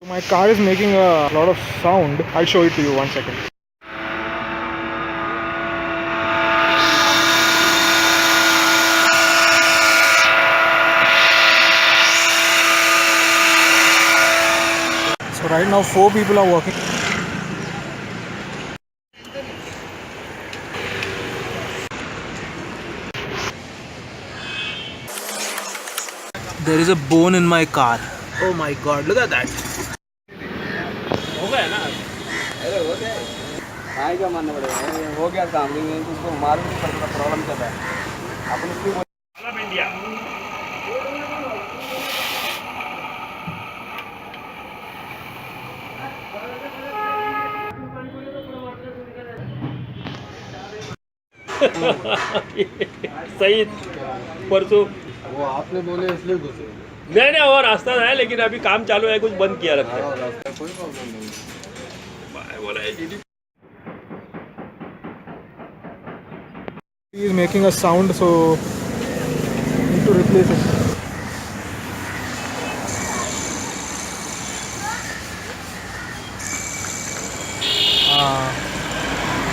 My car is making a lot of sound. I'll show it to you 1 second. So right now 4 people are working. There is a bone in my car. Oh my god, look at that. काय का मानना पड़ेगा हो गया काम लेकिन उसको मालूम नहीं पड़ता प्रॉब्लम क्या है अपन उसकी सही परसों वो आपने बोले इसलिए घुसे नहीं और रास्ता है लेकिन अभी काम चालू है कुछ बंद किया रखा है रास्ता कोई प्रॉब्लम नहीं बोला है He is making a sound, so need to replace it.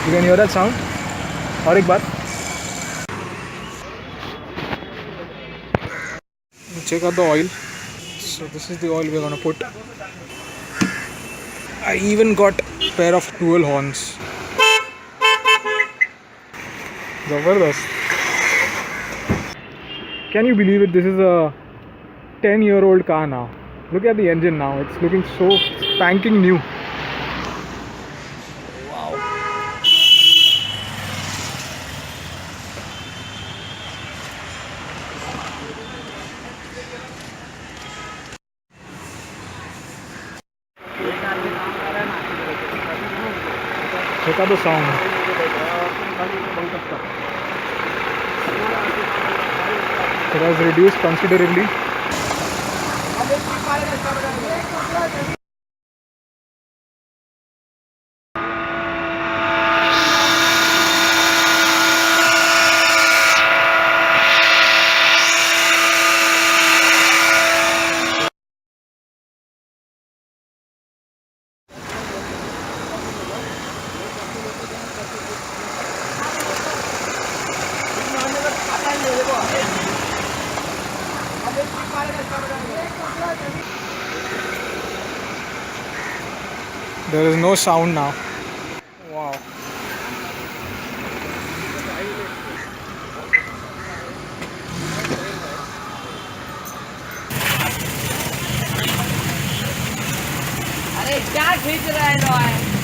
You can hear that sound? और एक बार. Check out the oil. So this is the oil we're gonna put. I even got a pair of dual horns. Zabardast. Can you believe it? This is a 10-year-old car now. Look at the engine now. It's looking so spanking new. Check out the sound. It has reduced considerably. There is no sound now. Wow. अरे क्या खींच रहा है